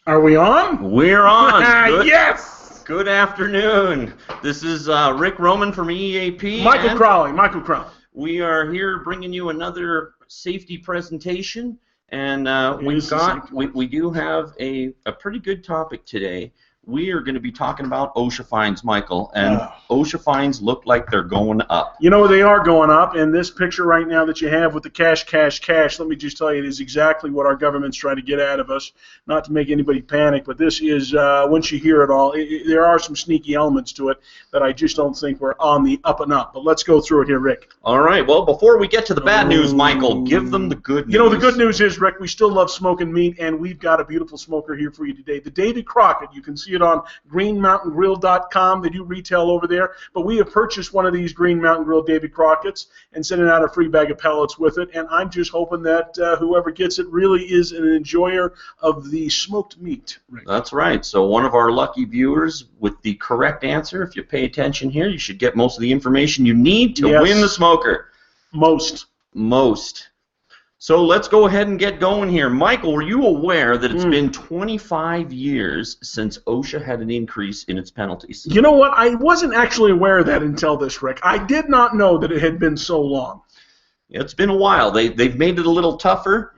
Are we on? We're on. Good, yes! Good afternoon. This is Rick Roman from EEAP. Michael Crowley. We are here bringing you another safety presentation, and we do have a pretty good topic today. We are going to be talking about OSHA fines, Michael, and OSHA fines look like they're going up. You know, they are going up, and this picture right now that you have with the cash, let me just tell you, it is exactly what our government's trying to get out of us. Not to make anybody panic, but this is, once you hear it all, there are some sneaky elements to it that I just don't think we're on the up and up. But let's go through it here, Rick. All right, well, before we get to the bad news, Michael, give them the good news. You know, the good news is, Rick, we still love smoking meat, and we've got a beautiful smoker here for you today. The Davy Crockett, you can see it on greenmountaingrill.com. They do retail over there, but we have purchased one of these Green Mountain Grill Davy Crockett's and sending out a free bag of pellets with it, and I'm just hoping that whoever gets it really is an enjoyer of the smoked meat. Rick. That's right. So one of our lucky viewers with the correct answer, if you pay attention here, you should get most of the information you need to win the smoker. Most. So let's go ahead and get going here. Michael, were you aware that it's been 25 years since OSHA had an increase in its penalties? You know what? I wasn't actually aware of that until this, Rick. I did not know that it had been so long. It's been a while. They've made it a little tougher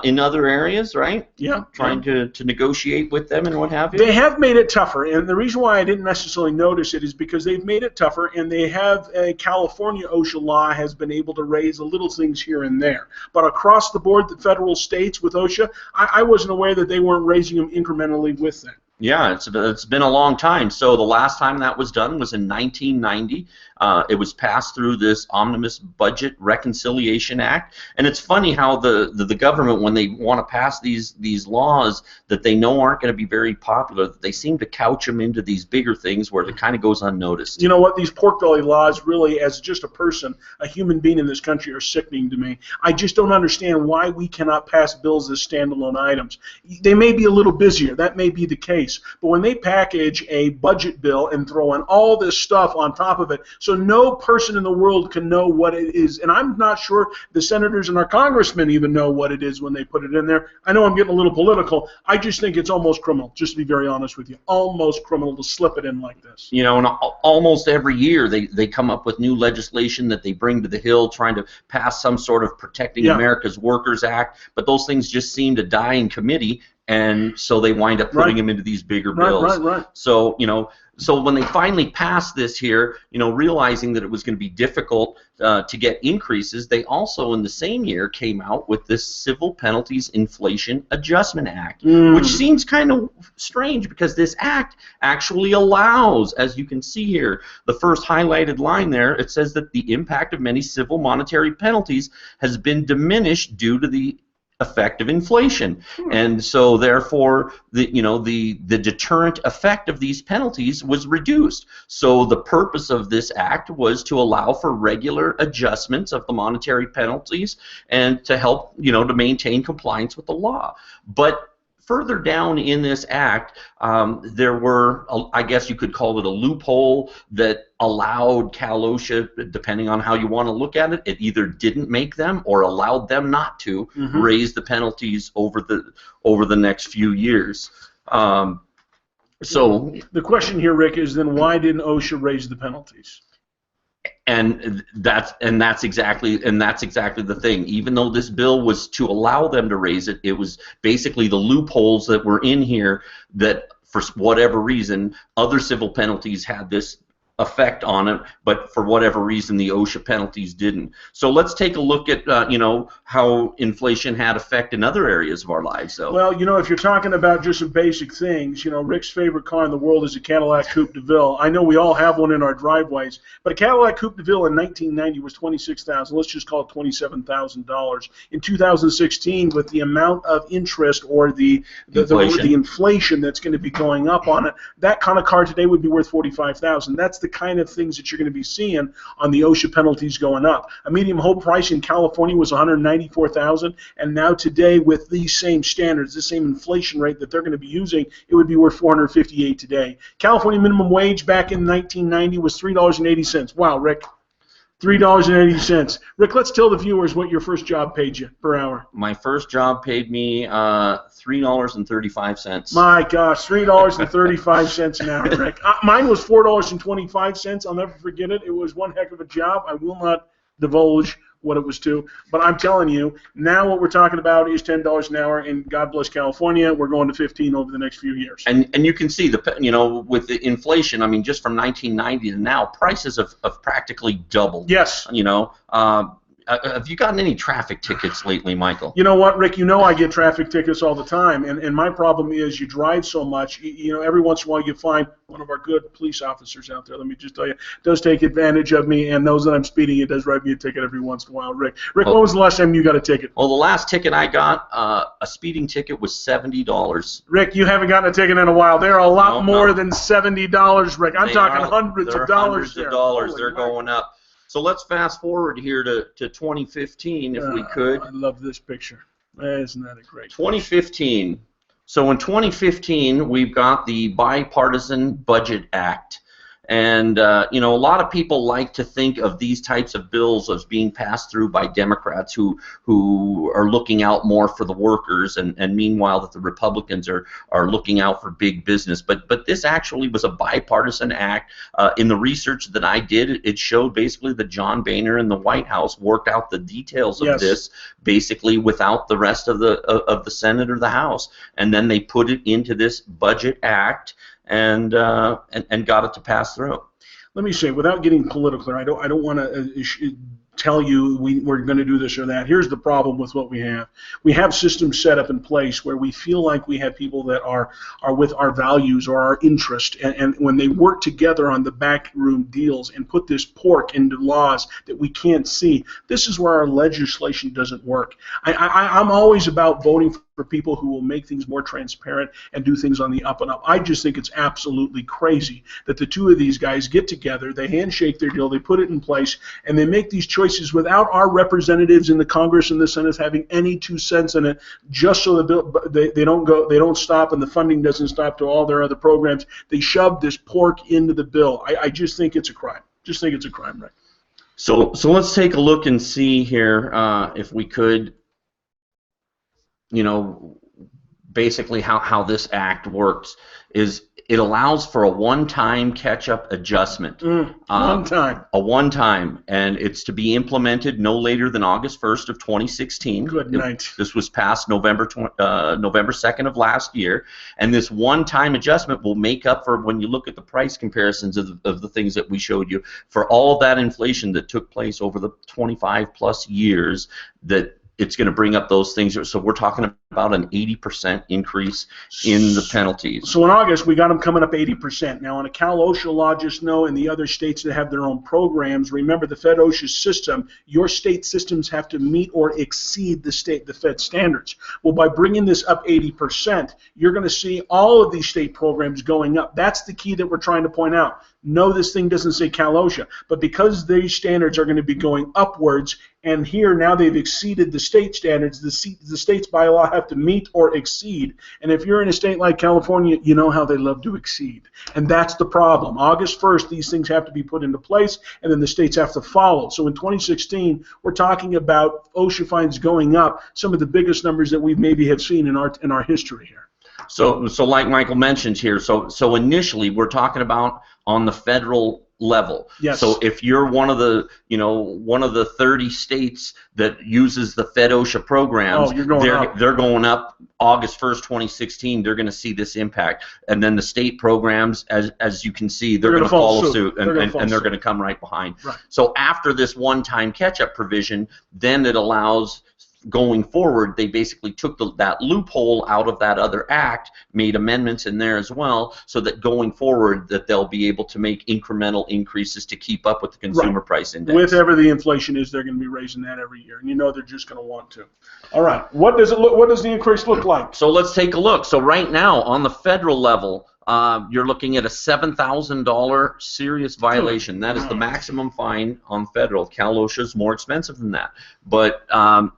in other areas, right? Yeah. Trying to negotiate with them and what have you. They have made it tougher, and the reason why I didn't necessarily notice it is because they've made it tougher, and they have a California OSHA law has been able to raise a little things here and there. But across the board, the federal states with OSHA, I wasn't aware that they weren't raising them incrementally with that. Yeah, it's been a long time. So the last time that was done was in 1990. It was passed through this Omnibus Budget Reconciliation Act, and it's funny how the government, when they want to pass these laws that they know aren't going to be very popular, they seem to couch them into these bigger things where it kind of goes unnoticed. You know what? These pork belly laws really, as just a person, a human being in this country, are sickening to me. I just don't understand why we cannot pass bills as standalone items. They may be a little busier. That may be the case. But when they package a budget bill and throw in all this stuff on top of it, so no person in the world can know what it is, and I'm not sure the senators and our congressmen even know what it is when they put it in there. I know I'm getting a little political. I just think it's almost criminal, just to be very honest with you. Almost criminal to slip it in like this. You know, and almost every year they come up with new legislation that they bring to the Hill trying to pass some sort of Protecting America's Workers Act, but those things just seem to die in committee. And so they wind up putting them into these bigger bills. Right. So, so when they finally passed this here, realizing that it was going to be difficult to get increases, they also in the same year came out with this Civil Penalties Inflation Adjustment Act, which seems kind of strange because this act actually allows, as you can see here, the first highlighted line there, it says that the impact of many civil monetary penalties has been diminished due to the effect of inflation, and so therefore the deterrent effect of these penalties was reduced. So the purpose of this act was to allow for regular adjustments of the monetary penalties and to help to maintain compliance with the law. But further down in this act, there were, I guess you could call it a loophole that allowed Cal OSHA, depending on how you want to look at it, it either didn't make them or allowed them not to raise the penalties over the next few years. So the question here, Rick, is then why didn't OSHA raise the penalties? And that's exactly the thing. Even though this bill was to allow them to raise it, it was basically the loopholes that were in here that, for whatever reason, other civil penalties had this effect on it, but for whatever reason the OSHA penalties didn't. So let's take a look at how inflation had effect in other areas of our lives. So, well, if you're talking about just some basic things, Rick's favorite car in the world is a Cadillac Coupe de Ville. I know we all have one in our driveways, but a Cadillac Coupe de Ville in 1990 was $26,000. Let's just call it $27,000. In 2016, with the amount of interest or the inflation that's going to be going up on it, that kind of car today would be worth $45,000. That's the kind of things that you're going to be seeing on the OSHA penalties going up. A medium home price in California was $194,000, and now today with these same standards, the same inflation rate that they're going to be using, it would be worth $458 today. California minimum wage back in 1990 was $3.80. Wow, Rick. $3.80. Rick, let's tell the viewers what your first job paid you per hour. My first job paid me $3.35. My gosh, $3.35 an hour, Rick. Mine was $4.25. I'll never forget it. It was one heck of a job. I will not divulge what it was to, but I'm telling you, now what we're talking about is $10 an hour, and God bless California, we're going to 15 over the next few years. And you can see with the inflation, I mean, just from 1990 to now, prices have practically doubled. Yes. Have you gotten any traffic tickets lately, Michael? You know what, Rick? You know I get traffic tickets all the time, and my problem is you drive so much. Every once in a while you find one of our good police officers out there, let me just tell you, does take advantage of me and knows that I'm speeding. It does write me a ticket every once in a while. Rick, when was the last time you got a ticket? Well, the last ticket I got, a speeding ticket, was $70. Rick, you haven't gotten a ticket in a while. They're a lot more than $70, Rick. I'm talking hundreds of dollars there. They're going up. So let's fast forward here to 2015, if we could. I love this picture. Isn't that a great 2015. Picture? So in 2015, we've got the Bipartisan Budget Act. And, a lot of people like to think of these types of bills as being passed through by Democrats who are looking out more for the workers, and meanwhile that the Republicans are looking out for big business. But this actually was a bipartisan act. In the research that I did, it showed basically that John Boehner and the White House worked out the details of this basically without the rest of the Senate or the House. And then they put it into this Budget Act and got it to pass through. Let me say, without getting political, I don't want to tell you we're going to do this or that. Here's the problem with what we have. We have systems set up in place where we feel like we have people that are with our values or our interest, and when they work together on the backroom deals and put this pork into laws that we can't see, this is where our legislation doesn't work. I'm always about voting for people who will make things more transparent and do things on the up and up. I just think it's absolutely crazy that the two of these guys get together, they handshake their deal, they put it in place, and they make these choices without our representatives in the Congress and the Senate having any 2 cents in it, just so the bill, they don't stop and the funding doesn't stop to all their other programs. They shove this pork into the bill. I just think it's a crime. Just think it's a crime, Rick. So let's take a look and see here if we could, basically how this act works is it allows for a one-time catch-up adjustment. A one-time, and it's to be implemented no later than August 1st of 2016. Good night. This was passed November 2nd of last year, and this one-time adjustment will make up for, when you look at the price comparisons of the things that we showed you, for all of that inflation that took place over the 25-plus years, that it's going to bring up those things. So we're talking about an 80% increase in the penalties. So in August, we got them coming up 80%. Now, on a Cal OSHA law, just know, in the other states that have their own programs, remember the Fed OSHA system, your state systems have to meet or exceed the Fed standards. Well, by bringing this up 80%, you're going to see all of these state programs going up. That's the key that we're trying to point out. No, this thing doesn't say Cal OSHA, but because these standards are going to be going upwards, and here now they've exceeded the state standards, the states by law have to meet or exceed. And if you're in a state like California, you know how they love to exceed. And that's the problem. August 1st, these things have to be put into place, and then the states have to follow. So in 2016, we're talking about OSHA fines going up, some of the biggest numbers that we maybe have seen in our history here. So like Michael mentioned here, so initially we're talking about on the federal level. Yes. So if you're one of the 30 states that uses the Fed OSHA programs, they're going up August 1st, 2016. They're going to see this impact, and then the state programs, as you can see, they're going to follow suit, and they're going to come right behind. Right. So after this one-time catch-up provision, then it allows, going forward, they basically took that loophole out of that other act, made amendments in there as well, so that going forward that they'll be able to make incremental increases to keep up with the consumer price index. Whatever the inflation is, they're going to be raising that every year, and you know they're just going to want to. All right, what does the increase look like? So let's take a look. So right now on the federal level, you're looking at a $7,000 serious violation. That is the maximum fine on federal. Cal OSHA is more expensive than that, but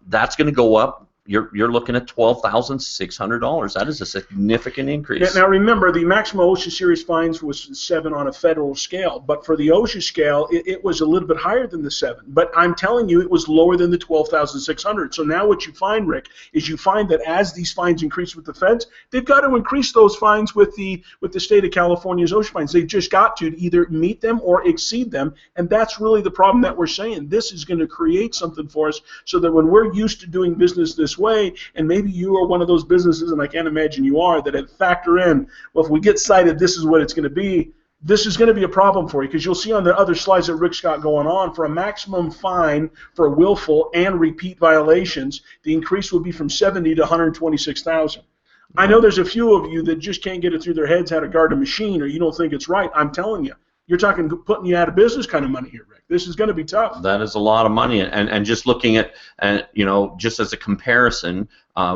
that's going to go up you're looking at $12,600. That is a significant increase. Now remember, the maximum OSHA series fines was 7 on a federal scale, but for the OSHA scale, it was a little bit higher than the 7. But I'm telling you, it was lower than the 12,600. So now what you find, Rick, is you find that as these fines increase with the feds, they've got to increase those fines with the state of California's OSHA fines. They've just got to either meet them or exceed them, and that's really the problem that we're saying. This is going to create something for us so that when we're used to doing business this way, and maybe you are one of those businesses, and I can't imagine you are, that factor in, well, if we get cited, this is what it's going to be. This is going to be a problem for you, because you'll see on the other slides that Rick's got going on, for a maximum fine for willful and repeat violations, the increase will be from 70 to 126,000. I know there's a few of you that just can't get it through their heads how to guard a machine, or you don't think it's right. I'm telling you, you're talking putting you out of business kind of money here, Rick. This is going to be tough. That is a lot of money, and just looking at, just as a comparison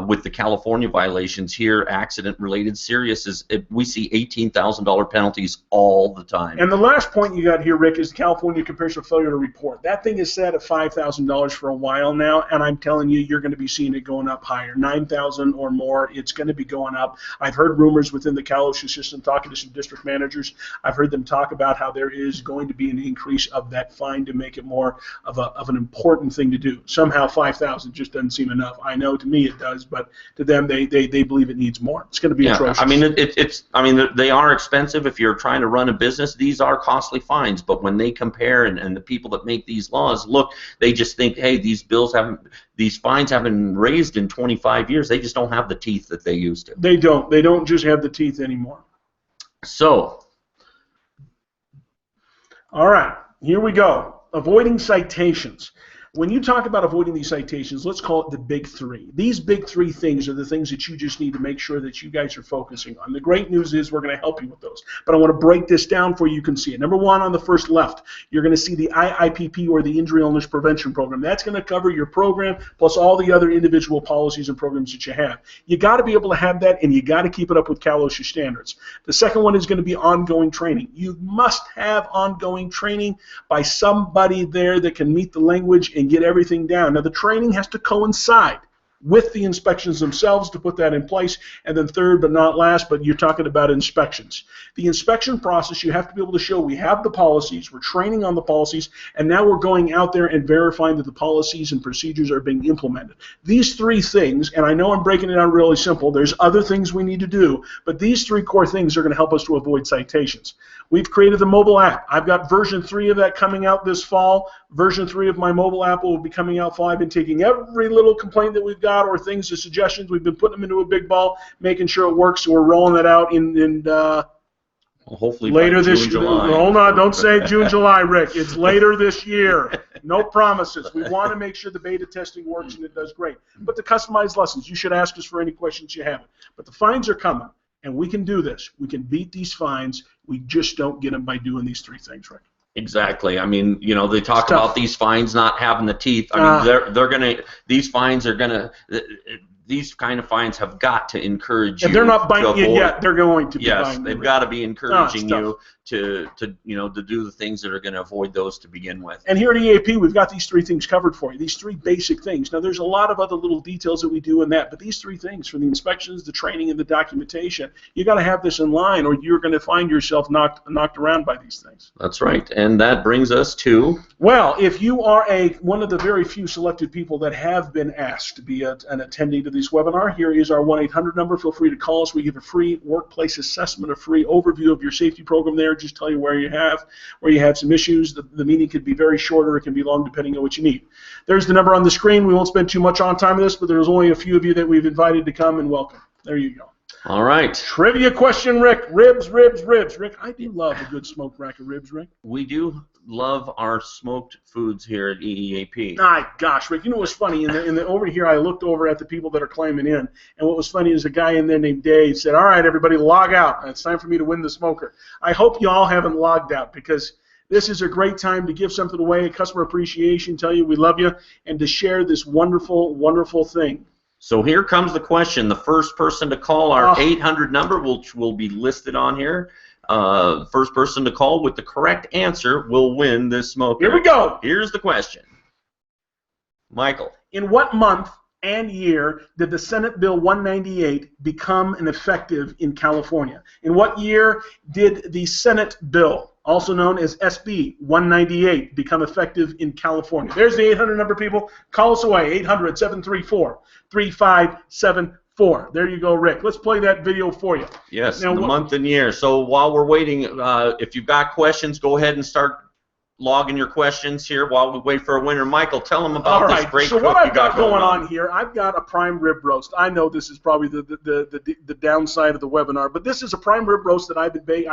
with the California violations here, accident-related serious, we see $18,000 penalties all the time. And the last point you got here, Rick, is the California comparison of failure to report. That thing is set at $5,000 for a while now, and I'm telling you, you're going to be seeing it going up higher, $9,000 or more. It's going to be going up. I've heard rumors within the Cal OSHA system, talking to some district managers. I've heard them talk about how there is going to be an increase of that fine to make it more of an important thing to do. Somehow $5,000 just doesn't seem enough. I know to me it does, but to them they believe it needs more. It's going to be atrocious. I mean, they are expensive if you're trying to run a business. These are costly fines, but when they compare, and the people that make these laws look, they just think, hey, these fines haven't been raised in 25 years. They just don't have the teeth that they used to. They don't just have the teeth anymore. So, all right, here we go. Avoiding citations. When you talk about avoiding these citations, let's call it the big 3. These big 3 things are the things that you just need to make sure that you guys are focusing on. The great news is we're going to help you with those. But I want to break this down for you can see it. Number 1 on the first left, you're going to see the IIPP, or the Injury Illness Prevention Program. That's going to cover your program plus all the other individual policies and programs that you have. You got to be able to have that, and you got to keep it up with Cal OSHA standards. The second one is going to be ongoing training. You must have ongoing training by somebody there that can meet the language and get everything down. Now, the training has to coincide with the inspections themselves to put that in place. And then third but not last, but you're talking about inspections. The inspection process, you have to be able to show we have the policies, we're training on the policies, and now we're going out there and verifying that the policies and procedures are being implemented. These 3 things, and I know I'm breaking it down really simple, there's other things we need to do, but these 3 core things are going to help us to avoid citations. We've created the mobile app. I've got version 3 of that coming out this fall. Version 3 of my mobile app will be coming out fall. I've been taking every little complaint that we've got, or things or suggestions. We've been putting them into a big ball, making sure it works. So we're rolling that out hopefully later this year. Hold on, don't say June, July, Rick. It's later this year. No promises. We want to make sure the beta testing works and it does great. But the customized lessons, you should ask us for any questions you have. But the fines are coming, and we can do this. We can beat these fines. We just don't get them by doing these 3 things, Rick. Exactly. I mean, they talk about these fines not having the teeth. I mean, these kind of fines have got to encourage you. If they're not biting you yet, they're going to be biting you. Yes, they've got to be encouraging you to do the things that are going to avoid those to begin with. And here at EEAP, we've got these 3 things covered for you, these 3 basic things. Now, there's a lot of other little details that we do in that, but these 3 things, for the inspections, the training, and the documentation, you got to have this in line, or you're going to find yourself knocked around by these things. That's right, and that brings us to... Well, if you are one of the very few selected people that have been asked to be an attendee to this webinar, here is our 1-800 number. Feel free to call us. We give a free workplace assessment, a free overview of your safety program there. Just tell you where you have some issues. The meeting could be very short, or it can be long, depending on what you need. There's the number on the screen. We won't spend too much on time with this, but there's only a few of you that we've invited to come, and welcome. There you go. All right. Trivia question, Rick. Ribs. Rick, I do love a good smoked rack of ribs, Rick. We do love our smoked foods here at EEAP. My gosh, Rick, you know what's funny? In the over here, I looked over at the people that are climbing in, and what was funny is a guy in there named Dave said, all right, everybody, log out. It's time for me to win the smoker. I hope you all haven't logged out, because this is a great time to give something away, customer appreciation, tell you we love you, and to share this wonderful, wonderful thing. So here comes the question. The first person to call our 800 number will be listed on here. First person to call with the correct answer will win this smoker. Here we go. Here's the question. Michael. In what month and year did the Senate Bill 198 become an effective in California? In what year did the Senate Bill, also known as SB 198, become effective in California? There's the 800 number, people. Call us away, 800-734-3574. There you go, Rick. Let's play that video for you. Yes, now, the month and year. So while we're waiting, if you've got questions, go ahead and start logging your questions here while we wait for a winner. Michael, tell them about this great cook you got going on. So what I've got going on here, I've got a prime rib roast. I know this is probably the downside of the webinar, but this is a prime rib roast that I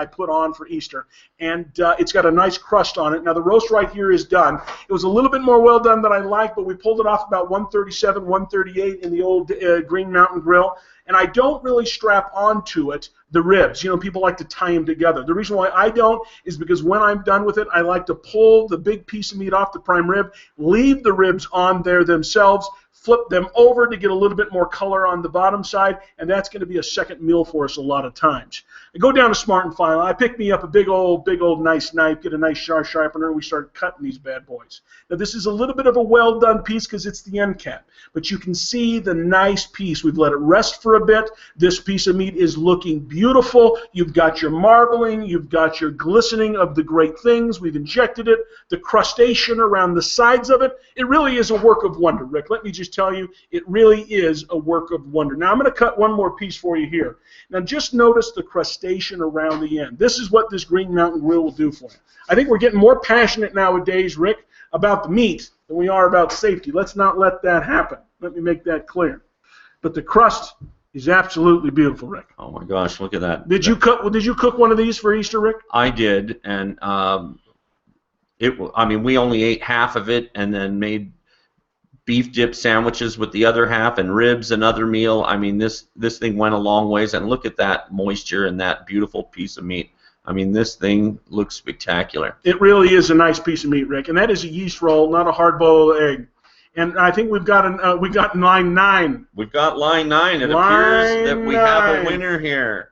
put on for Easter, and it's got a nice crust on it. Now the roast right here is done. It was a little bit more well done than I like, but we pulled it off about 137, 138 in the old Green Mountain Grill. And I don't really strap onto it the ribs. You know, people like to tie them together. The reason why I don't is because when I'm done with it, I like to pull the big piece of meat off the prime rib, leave the ribs on there themselves, flip them over to get a little bit more color on the bottom side, and that's going to be a second meal for us a lot of times. I go down to Smart and Final. I pick me up a big old nice knife, get a nice sharpener, and we start cutting these bad boys. Now this is a little bit of a well done piece because it's the end cap, but you can see the nice piece. We've let it rest for a bit. This piece of meat is looking beautiful. You've got your marbling, you've got your glistening of the great things. We've injected it, the crustacean around the sides of it. It really is a work of wonder, Rick. Let me just tell you, it really is a work of wonder. Now I'm going to cut one more piece for you here. Now just notice the crustacean around the end. This is what this Green Mountain Grill will do for you. I think we're getting more passionate nowadays, Rick, about the meat than we are about safety. Let's not let that happen. Let me make that clear. But the crust is absolutely beautiful, Rick. Oh my gosh, look at that. Did you cook one of these for Easter, Rick? I did, and I mean, we only ate half of it, and then made beef dip sandwiches with the other half, and ribs another meal. I mean, this thing went a long ways, and look at that moisture and that beautiful piece of meat. I mean, this thing looks spectacular. It really is a nice piece of meat, Rick, and that is a yeast roll, not a hard-boiled egg. And I think we've got line 9. We've got line 9. It appears that we have a winner here.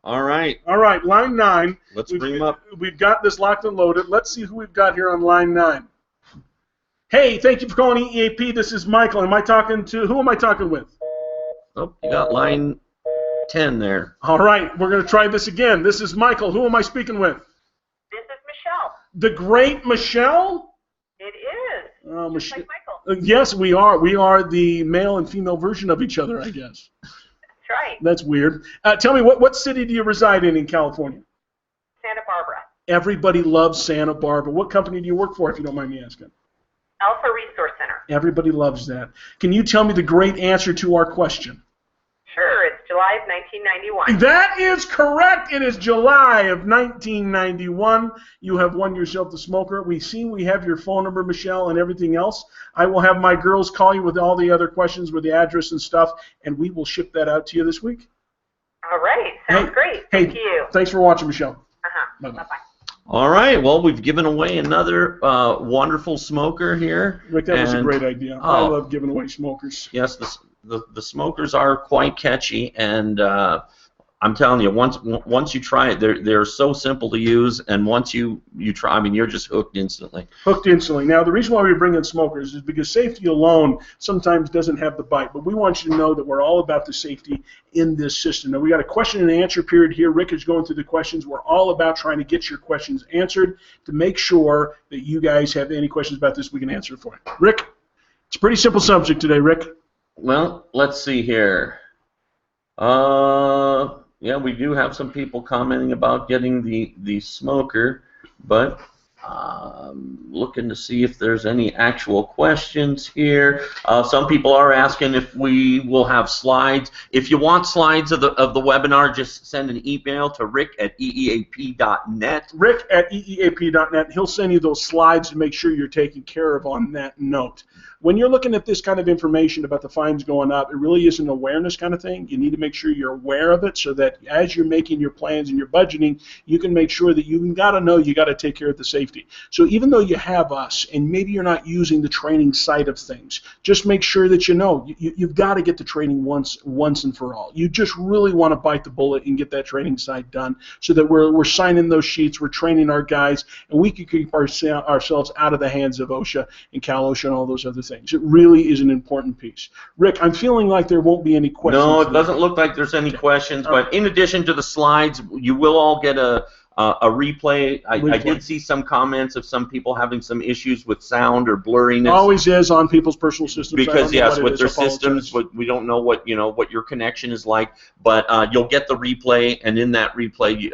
All right. All right, line 9. Let's bring him up. We've got this locked and loaded. Let's see who we've got here on line 9. Hey, thank you for calling EEAP. This is Michael. Who am I talking with? Oh, you got line 10 there. All right, we're going to try this again. This is Michael. Who am I speaking with? This is Michelle. The great Michelle? It is. Just like Michael. Yes, we are. We are the male and female version of each other, I guess. That's right. That's weird. Tell me, what city do you reside in California? Santa Barbara. Everybody loves Santa Barbara. What company do you work for, if you don't mind me asking? Alpha Resource Center. Everybody loves that. Can you tell me the great answer to our question? Sure, it's July of 1991. That is correct. It is July of 1991. You have won yourself the smoker. We have your phone number, Michelle, and everything else. I will have my girls call you with all the other questions with the address and stuff, and we will ship that out to you this week. All right. Sounds great. Thank you. Thanks for watching, Michelle. Bye-bye. Bye-bye. All right. Well, we've given away another wonderful smoker here. Rick, that was a great idea. I love giving away smokers. Yes, the smokers are quite catchy, and I'm telling you, once you try it, they're so simple to use, and once you try, I mean, you're just hooked instantly. Hooked instantly. Now, the reason why we bring in smokers is because safety alone sometimes doesn't have the bite, but we want you to know that we're all about the safety in this system. Now, we got a question and answer period here. Rick is going through the questions. We're all about trying to get your questions answered to make sure that you guys have any questions about this, we can answer it for you. Rick, it's a pretty simple subject today, Rick. Well, let's see here. Yeah, we do have some people commenting about getting the smoker, but looking to see if there's any actual questions here. Some people are asking if we will have slides. If you want slides of the webinar, just send an email to rick@eeap.net. Rick@eeap.net. He'll send you those slides to make sure you're taken care of on that note. When you're looking at this kind of information about the fines going up, it really is an awareness kind of thing. You need to make sure you're aware of it so that as you're making your plans and your budgeting, you can make sure that you've got to know you got to take care of the safety. So even though you have us and maybe you're not using the training side of things, just make sure that you know you've got to get the training once and for all. You just really want to bite the bullet and get that training side done so that we're signing those sheets, we're training our guys, and we can keep ourselves out of the hands of OSHA and Cal OSHA and all those other things. things. It really is an important piece. Rick, I'm feeling like there won't be any questions. No, it doesn't look like there's any questions, but in addition to the slides, you will all get a replay. I did see some comments of some people having some issues with sound or blurriness. Always is on people's personal systems. Because yes, with their systems, we don't know what what your connection is like. But you'll get the replay, and in that replay,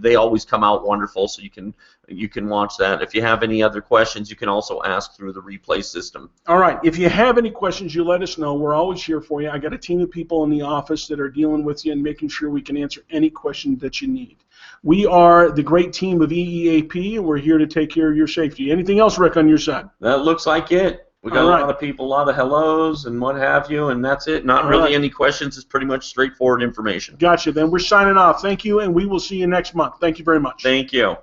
they always come out wonderful. So you can watch that. If you have any other questions, you can also ask through the replay system. All right. If you have any questions, you let us know. We're always here for you. I got a team of people in the office that are dealing with you and making sure we can answer any question that you need. We are the great team of EEAP, and we're here to take care of your safety. Anything else, Rick, on your side? That looks like it. We got a lot of people, a lot of hellos and what have you, and that's it. Not really any questions. It's pretty much straightforward information. Gotcha. Then we're signing off. Thank you, and we will see you next month. Thank you very much. Thank you.